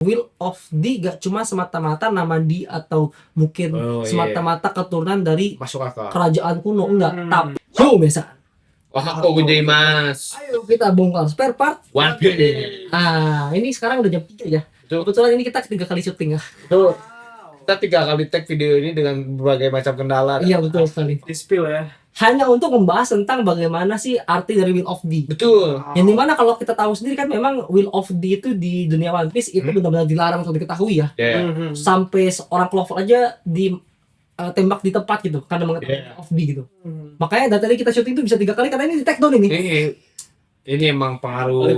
Will of D gak cuma semata-mata nama D atau mungkin semata-mata keturunan dari Masuk akal. kerajaan kuno, enggak. Tapi biasa. Wah, aku jadi mas. Ayo kita bongkar spare part One Piece. Ini sekarang udah jam 3 ya. Betul. Kebetulan ini kita 3 kali syuting ya. Tuh. Kita 3 kali tag video ini dengan berbagai macam kendala. Iya betul sekali. Di spill ya. Hanya untuk membahas tentang bagaimana sih arti dari Will of D. Betul. Yang dimana kalau kita tahu sendiri kan memang Will of D itu di dunia One Piece itu benar-benar dilarang untuk diketahui ya. Yeah. Sampai seorang Clover aja tembak di tempat gitu karena mengetahui Will of D gitu. Makanya dari tadi kita syuting itu bisa 3 kali karena ini di take down ini. Ini emang pengaruh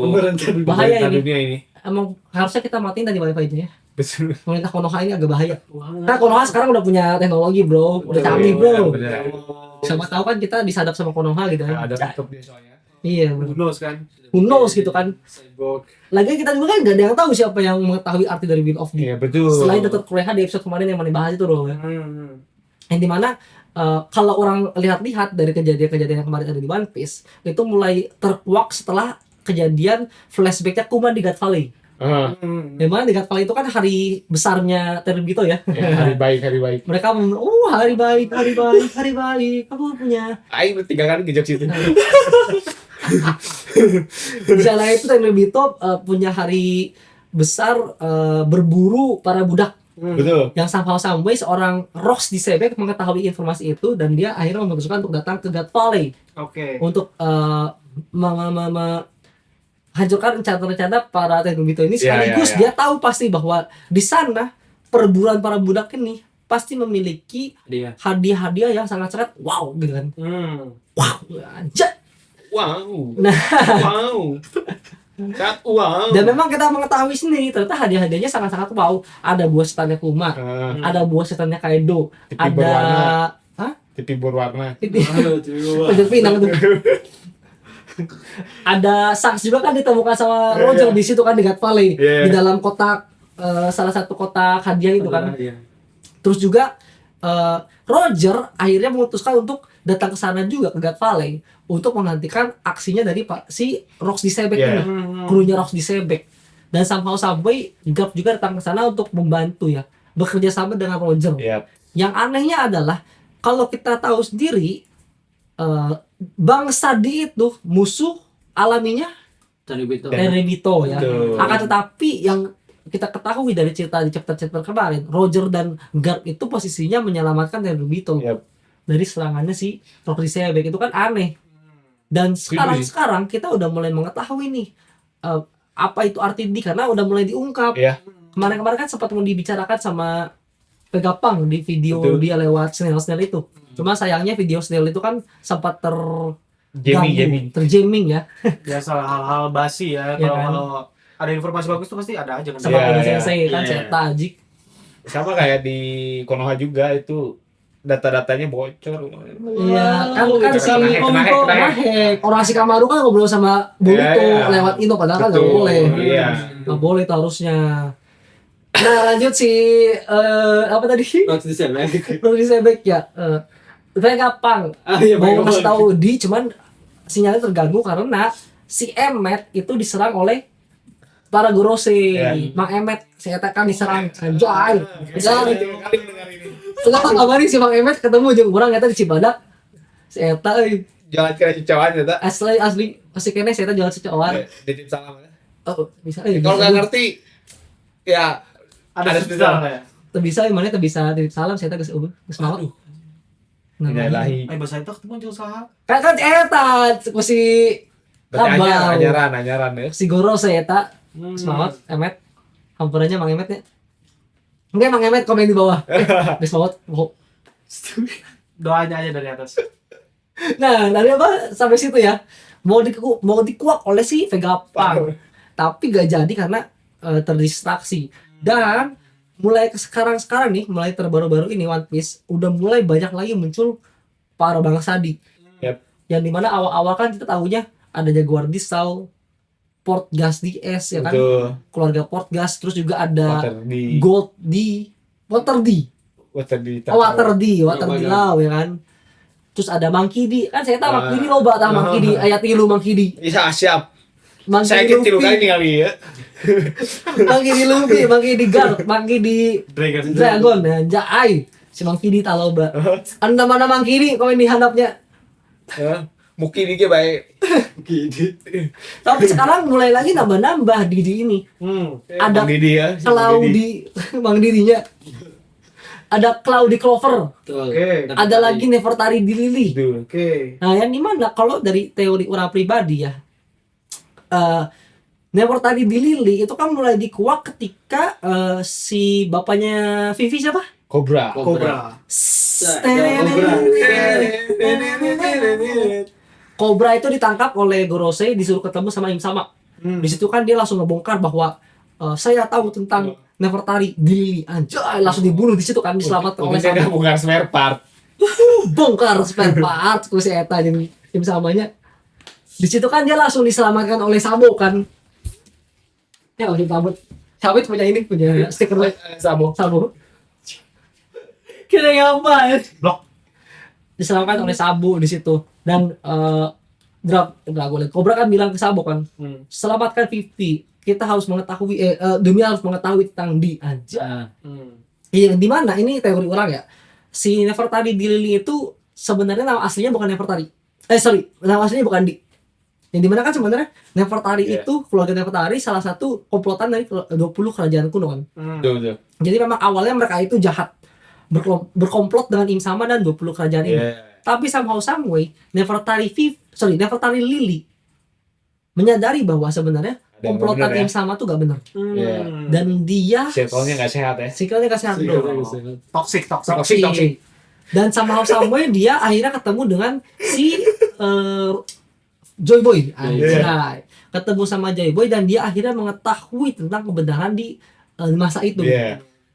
Bahaya ini. dunia ini. Emang harusnya kita matiin tadi wifi-nya ya. Betul. Pemerintah Konoha ini agak bahaya. Nah, Konoha sekarang udah punya teknologi, bro. Udah canggih, bro. Siapa tahu kan kita disadap sama Konoha gitu ya. Ada tutup dia soalnya. Iya, Who knows kan? who knows gitu kan. Cyborg. Lagi kita juga kan gak ada yang tahu siapa yang mengetahui arti dari Will of D. Iya, betul. Selain Dr. Kureha di episode kemarin yang mana bahas itu loh ya. Yang dimana kalau orang lihat-lihat dari kejadian-kejadian yang kemarin ada di One Piece, itu mulai terkuak setelah kejadian flashbacknya Kuma di God Valley. Yang mana di God Valley itu kan hari besarnya Tenryubito ya. Hari baik. Mereka hari baik, aku punya. Aing 3 kali ngejok situ. Di sana itu Tenryubito punya hari besar berburu para budak. Betul. Yang sampai seorang Rox di Sebek mengetahui informasi itu dan dia akhirnya memutuskan untuk datang ke God Valley untuk hancurkan rencana-rencana para Tenryubito ini sekaligus dia tahu pasti bahwa di sana perburuan para budak ini pasti memiliki hadiah-hadiah yang sangat-sangat wow gitu kan. Wow, anjay. Wow. Nah, Sangat wow. dan memang kita mengetahui sendiri ternyata hadiah-hadiahnya sangat-sangat wow. Ada buah setannya Kuma, ada buah setannya Kaido, ada TV berwarna. Panjat pinang tuh. Ada Shanks juga kan ditemukan sama Roger di situ kan di God Valley di dalam kotak salah satu kotak hadiah itu kan. Terus juga Roger akhirnya memutuskan untuk datang ke sana juga ke God Valley untuk menghentikan aksinya dari si Rox di Sebek ini, krunya Rox di Sebek. Dan sampai Garp juga datang ke sana untuk membantu ya, bekerja sama dengan Roger. Yang anehnya adalah kalau kita tahu sendiri bangsa di itu musuh alaminya Tenryubito ya. Akan tetapi yang kita ketahui dari cerita di chapter kemarin, Roger dan Garp itu posisinya menyelamatkan Tenryubito dari serangannya si Rox di Sebek. Itu kan aneh. Dan sekarang kita udah mulai mengetahui nih apa itu arti D karena udah mulai diungkap. Kemarin kan sempat mau dibicarakan sama Vegapunk di video dia lewat Snail itu. Cuma sayangnya video Snail itu kan sempat terjamming ya. Biasa hal-hal basi ya. Kalau ada informasi bagus tuh pasti ada aja kan. Sama sensei kan cerita ajik. Sama kayak di Konoha juga itu data-datanya bocor. Iya, kan si Komiko ngehek. Orang si Kamaru kan ngobrol sama Boruto lewat Ino padahal kan nggak boleh. Nggak boleh itu harusnya. Nah lanjut si apa tadi? Rox di Sebek ya. Vegapunk mau ngasih tahu di cuman sinyalnya terganggu karena si Emmet itu diserang oleh para Gorosei. Mang Emmet saya kan diserang anjay. Setelah kabarin si Mang Emmet ketemu jeung urang eta di Cibadak. Si eta euy. Jangan kira cicauan eta. Asli pasti kene si eta jual cicauan. Titip salam. Oh, bisa Kalau enggak ngerti ya ada salam ya. Teu bisa mana teu bisa titip salam si eta geus maot. Ilahi. Bahasa itu ketemu jeung saha? Kan eta si Kabar. Anyaran ya. Si Gorosei eta geus maot Emmet. Hampurannya Mang Emmet ya. Enggak Mang Emmet komen di bawah. Geus maot. Doanya aja dari atas. Nah, dari apa sampai situ ya. Mau dikuak oleh si Vegapunk. Tapi gak jadi karena terdistraksi. Dan mulai sekarang nih, mulai terbaru-baru ini One Piece udah mulai banyak lagi muncul para bangsa di. Yang dimana awal-awal kan kita tahunya ada Jaguar di Saw, Portgas di S ya kan. Keluarga Portgas, terus juga ada Gold di Water D Law ya kan. Terus ada Monkey D, kan saya tahu Monkey D loba tah Monkey D, aya 3 Monkey D. Iya, siap. Saya Mangki kecil kali Luffy, kali ya. mangki di Luffy, mangki di Garp, mangki di Dragon, ya, Jai, si mangki di Taloba. Anda mana mangki di komen di handapnya. Mungkin dia baik. Tapi sekarang mulai lagi nambah-nambah Didi ini. Ada Bang Didi ya. si Bang Didi. Cloudy, Bang Didinya. Ada Cloudy Clover. Oke. Ada lagi Nefertari di Lily. Itu. Oke. Nah, yang dimana kalau dari teori orang pribadi ya, Nefertari di Lily itu kan mulai dikuak ketika si bapaknya Vivi siapa? Cobra. Cobra itu ditangkap oleh Gorosei, disuruh ketemu sama Im Sama. Di situ kan dia langsung ngebongkar bahwa saya tahu tentang Nefertari di Lily. Anjay, langsung dibunuh di situ kan, diselamatkan oleh Saya Sama. bukan spare part. Bongkar spare part ku si eta jeung Im Samanya. Di situ kan dia langsung diselamatkan oleh Sabo kan. Ya udah pamit. Sabit punya ini, punya stiker Sabo. Sabo. Kira apa ya? Blok. Diselamatkan oleh Sabo di situ. Dan Dragon Cobra kan bilang ke Sabo kan, selamatkan 50. Kita harus mengetahui dunia harus mengetahui tentang di aja. Iya, di mana ini teori orang ya. Si Nefertari di Lily itu sebenarnya nama aslinya bukan Nefertari. Nama aslinya bukan di. Yang dimana kan sebenarnya Nefertari itu, keluarga Nefertari salah satu komplotan dari 20 kerajaan kuno kan. Betul. Jadi memang awalnya mereka itu jahat. Berkomplot dengan Im Sama dan 20 kerajaan ini. Tapi somehow some way Nefertari Lily menyadari bahwa sebenarnya komplotan Im Sama tuh gak benar. Dan dia Circle-nya nggak sehat ya. sikilnya kasih sehat bro. Toxic. Dan somehow some way dia akhirnya ketemu dengan si Joy Boy. Anjay. Ketemu sama Joy Boy dan dia akhirnya mengetahui tentang kebenaran di masa itu.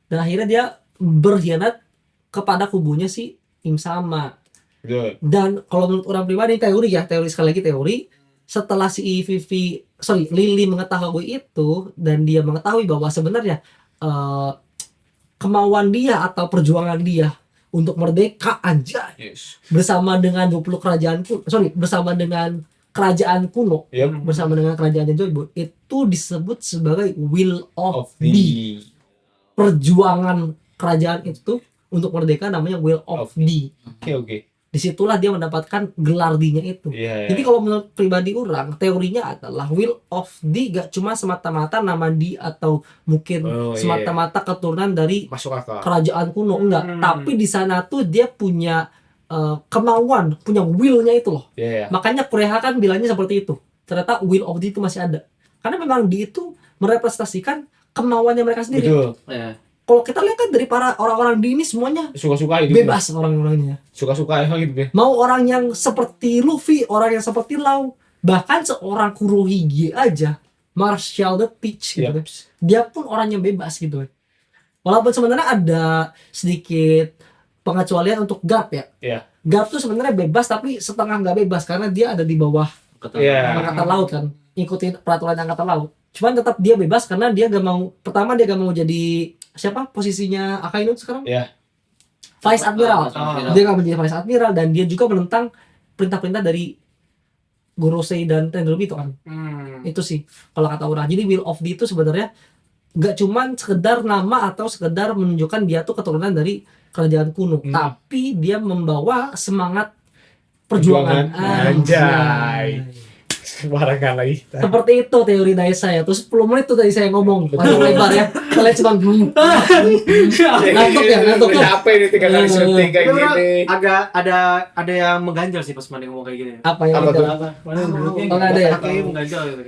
Dan akhirnya dia berkhianat kepada kubunya si Im Sama. Dan kalau menurut orang pribadi teori sekali lagi teori, setelah si Lily mengetahui itu dan dia mengetahui bahwa sebenarnya kemauan dia atau perjuangan dia untuk merdeka bersama dengan 20 bersama dengan kerajaan kuno, bersama dengan kerajaan Joy Boy, itu disebut sebagai will of the perjuangan kerajaan itu untuk merdeka namanya will of the. Oke. Disitulah dia mendapatkan gelar D-nya itu. Jadi kalau menurut pribadi orang, teorinya adalah will of D gak cuma semata-mata nama D atau mungkin semata-mata keturunan dari Masuk akal. kerajaan kuno, enggak. Tapi di sana tuh dia punya kemauan, punya will-nya itu loh. Makanya Korea kan bilangnya seperti itu. Ternyata will of D itu masih ada. Karena memang D itu merepresentasikan kemauannya mereka sendiri. Betul. Kalau kita lihat kan dari para orang-orang di ini semuanya Suka-suka itu. bebas orang-orangnya. Suka-suka gitu deh. Mau orang yang seperti Luffy, orang yang seperti Lau, bahkan seorang Kurohige aja, Marshall the Peach gitu kan. Dia pun orang yang bebas gitu. Walaupun sebenarnya ada sedikit pengecualian untuk Garp ya. Garp tuh sebenarnya bebas tapi setengah nggak bebas karena dia ada di bawah angkatan laut kan, ikutin peraturan angkatan laut. Cuman tetap dia bebas karena dia gak mau, pertama dia gak mau jadi siapa posisinya Akainu sekarang? Vice Admiral. Dia gak mau jadi Vice Admiral dan dia juga menentang perintah-perintah dari Gorosei dan Tenryubito kan. Itu sih kalau kata orang. Jadi will of the itu sebenarnya gak cuman sekedar nama atau sekedar menunjukkan dia tuh keturunan dari kerajaan kuno, tapi dia membawa semangat perjuangan. Anjay. Sembarangan lagi. Seperti itu teori dari saya. Terus 10 menit tuh tadi saya ngomong panjang lebar ya. Kalian cuma ngantuk ya. Capek nih 3 kali syuting kayak gini. Agak ada yang mengganjal sih pas Mandi ngomong kayak gini. Apa yang Apa tuh? nggak ada ya? Kayak mengganjal gitu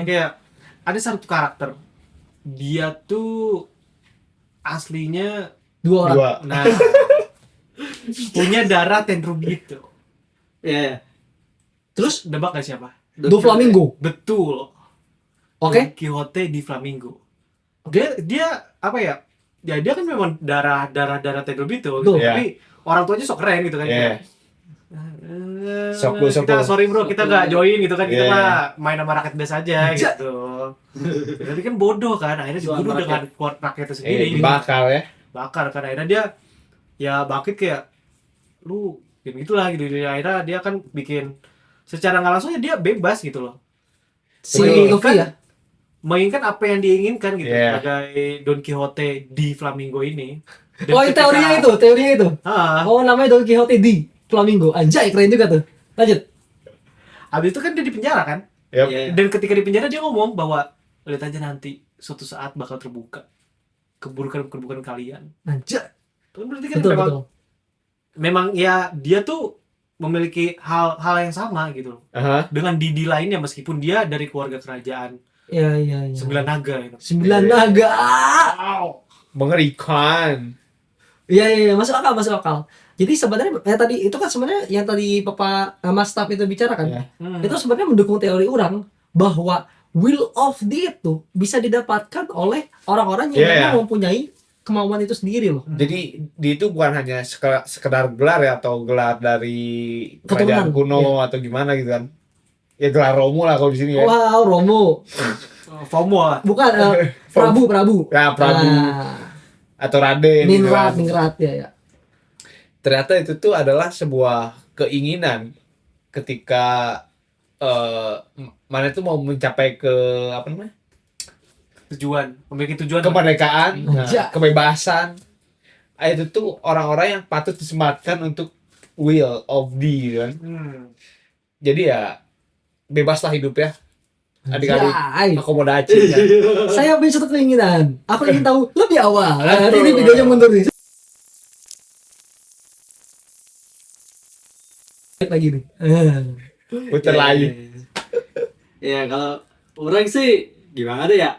kayak ada satu karakter. Dia tuh aslinya 2 orang. nah punya darah Tenryubito. Terus nebak gak siapa? Doflamingo. Betul. Oke. Quixote di Flamingo. Dia apa ya? Ya dia kan memang darah Tenryubito gitu. Tapi orang tuanya sok keren gitu kan. Kita sorry bro, kita nggak join gitu kan. Kita mah main sama rakyat biasa aja gitu. Tapi kan bodoh kan. Akhirnya dibunuh dengan kuat rakyatnya sendiri. Bakar kan. Akhirnya dia ya bangkit kayak lu gitulah gitu. Akhirnya dia kan bikin secara nggak langsung ya dia bebas gitu loh. Si Betul. Luffy ya. Menginginkan apa yang diinginkan gitu Iya. sebagai Don Quixote di Flamingo ini. Dan Oh, ketika- teorinya itu. Ah, Oh, namanya Don Quixote di Flamingo. Anjay, keren juga tuh. Lanjut. habis itu kan dia di penjara kan. Yap. Iya. Dan ketika di penjara dia ngomong bahwa lihat aja nanti suatu saat bakal terbuka keburukan kalian. Anjay. Itu berarti kan Betul, memang betul. memang ya dia tuh memiliki hal yang sama gitu Aha. dengan Didi lainnya meskipun dia dari keluarga kerajaan Iya. 9 naga gitu. 9 naga. Wow. Mengerikan. Iya, masuk akal. Jadi sebenarnya tadi itu kan sebenarnya yang tadi Papa Mas Staff itu bicarakan. Iya. Itu sebenarnya mendukung teori orang bahwa will of the itu bisa didapatkan oleh orang-orang yang Iya, memang iya. mempunyai kemauan itu sendiri loh. Jadi di itu bukan hanya sekedar gelar ya atau gelar dari kerajaan Keturunan, kuno atau gimana gitu kan. Ya gelar Romo lah kalau di sini ya. Wow, Romo. FOMO lah. Bukan Prabu. Ya Prabu Ah, atau Raden gitu kan. Ningrat ya. Ternyata itu tuh adalah sebuah keinginan ketika mana itu mau mencapai ke apa namanya? Memiliki tujuan. Kemerdekaan, Ja. kebebasan. Itu tuh orang-orang yang patut disematkan untuk will of the kan. Jadi ya bebaslah hidup ya. Adik-adik Jai. akomodasi kan. Saya punya satu keinginan. Aku ingin tahu lebih awal. Nah, ini videonya mundur nih. Lagi nih. Puter lagi. Ya kalau orang sih gimana ya?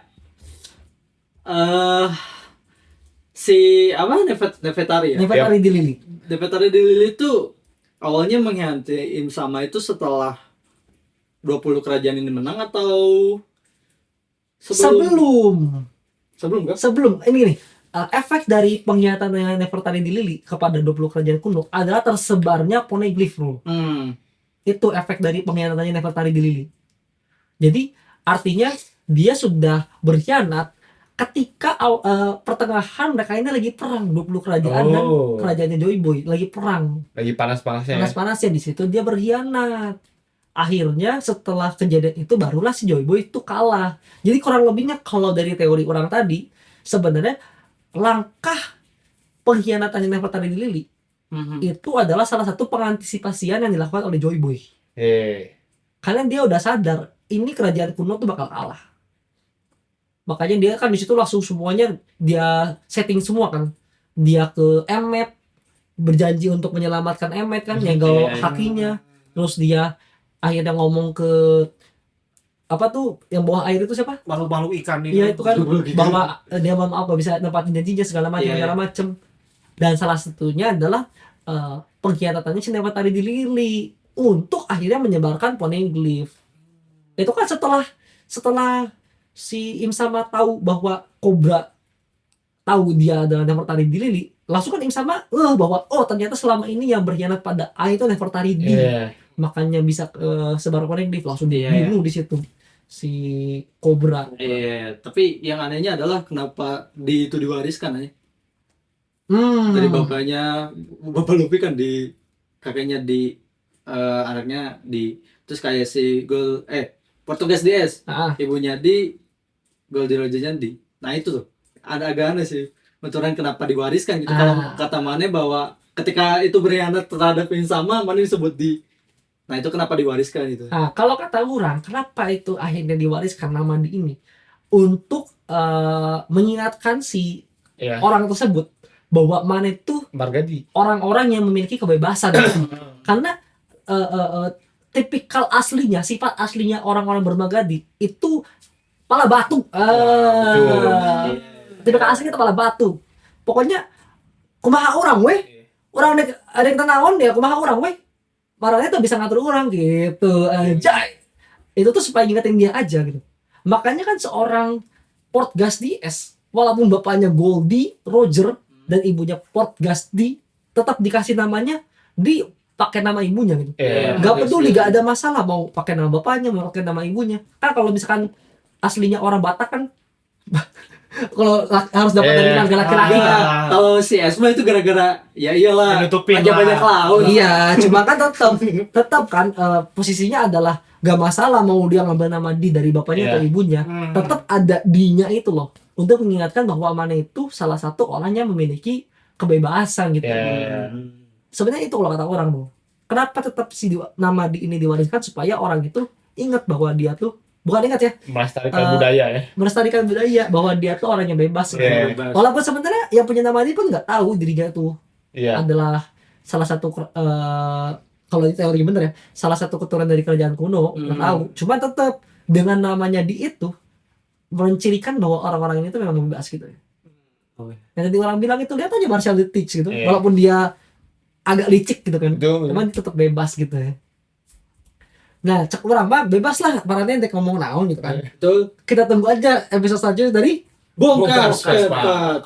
Si apa Nefertari ya? Nefertari di Lili. Nefertari di Lili itu awalnya mengkhianati Im Sama itu setelah 20 kerajaan ini menang atau Sebelum kan? ini gini. Efek dari pengkhianatan Nefertari di Lili kepada 20 kerajaan kuno adalah tersebarnya poneglyph, bro. Itu efek dari pengkhianatannya Nefertari di Lili. Jadi artinya dia sudah berkhianat ketika pertengahan mereka ini lagi perang 20 kerajaan dan kerajaannya Joy Boy lagi perang. Lagi panas-panasnya ya. Panas-panasnya di situ dia berkhianat. Akhirnya setelah kejadian itu barulah si Joy Boy itu kalah. Jadi kurang lebihnya kalau dari teori orang tadi sebenarnya langkah pengkhianatan Nefertari di Lili itu adalah salah satu pengantisipasian yang dilakukan oleh Joy Boy. Karena dia udah sadar ini kerajaan kuno tuh bakal kalah. Makanya dia kan di situ langsung semuanya dia setting semua kan. Dia ke Emmet berjanji untuk menyelamatkan Emmet kan, nyegel hakinya. Terus dia akhirnya ngomong ke apa tuh yang bawah air itu siapa? Makhluk-makhluk ikan ini. Iya itu kan bahwa dia mohon maaf gak bisa nempatin janjinya segala macam. Dan salah satunya adalah pengkhianatannya si Nefertari di Lili untuk akhirnya menyebarkan poneglyph. Itu kan setelah si Im Sama tahu bahwa Cobra tahu dia adalah Nefertari di Lili, langsung kan Im Sama bahwa ternyata selama ini yang berkhianat pada A itu Nefertari di. Makanya bisa sebar poneglyph, langsung dibunuh di situ si Cobra. Tapi yang anehnya adalah kenapa itu diwariskan aja. Dari bapak Luffy kan di kakeknya di anaknya di terus kayak si Portugis DS ibunya di Goldie Rogernya di. Nah itu tuh ada agak aneh sih benturan kenapa diwariskan gitu. Kalau kata Mane bahwa ketika itu berkhianat terhadap yang sama Mane disebut di. Nah itu kenapa diwariskan itu. Nah kalau kata orang kenapa itu akhirnya diwariskan nama di ini untuk mengingatkan si orang tersebut bahwa Mane itu Margadi orang-orang yang memiliki kebebasan. Karena tipikal aslinya, sifat aslinya orang-orang bermagadi itu kepala batu. Tipikal aslinya kepala batu. Pokoknya kumaha orang weh. Orang ada yang tenangon ya kumaha orang weh. Marahnya tuh bisa ngatur orang gitu. Anjay. Itu tuh supaya ngingetin dia aja gitu. Makanya kan seorang Portgas DS walaupun bapaknya Goldie Roger dan ibunya Portgasdi tetap dikasih namanya pakai nama ibunya gitu. Gak peduli, gak ada masalah mau pakai nama bapaknya, mau pakai nama ibunya. Kan kalau misalkan aslinya orang Batak kan kalau harus dapat dari keluarga laki-laki kan. Kalau si Esma itu gara-gara ya iyalah Nutupin banyak laut. Iya, cuma kan tetap kan posisinya adalah gak masalah mau dia ngambil nama di dari bapaknya Iya. atau ibunya, tetap ada di-nya itu loh untuk mengingatkan bahwa Mane itu salah satu orang yang memiliki kebebasan gitu. Iya. Sebenarnya itu kalau kata orang tuh. Kenapa tetap si nama di ini diwariskan supaya orang itu ingat bahwa dia tuh bukan ingat ya, Melestarikan budaya ya. melestarikan budaya bahwa dia tuh orang yang bebas. Gitu. Iya. Bebas. Walaupun sebenarnya yang punya nama di pun nggak tahu dirinya tuh Iya. adalah salah satu kalau di teori bener ya, salah satu keturunan dari kerajaan kuno, nggak tahu. Cuma tetap dengan namanya di itu mencirikan bahwa orang-orang ini tuh memang bebas gitu ya. Yang tadi orang bilang itu lihat aja martial teach gitu, Iya. walaupun dia agak licik gitu kan, Betul. cuman tetap bebas gitu ya. Nah, cek orang mah bebas lah, parahnya ente ngomong naon gitu kan. Betul. Kita tunggu aja episode selanjutnya dari Bongkar Bongkar spare spare part.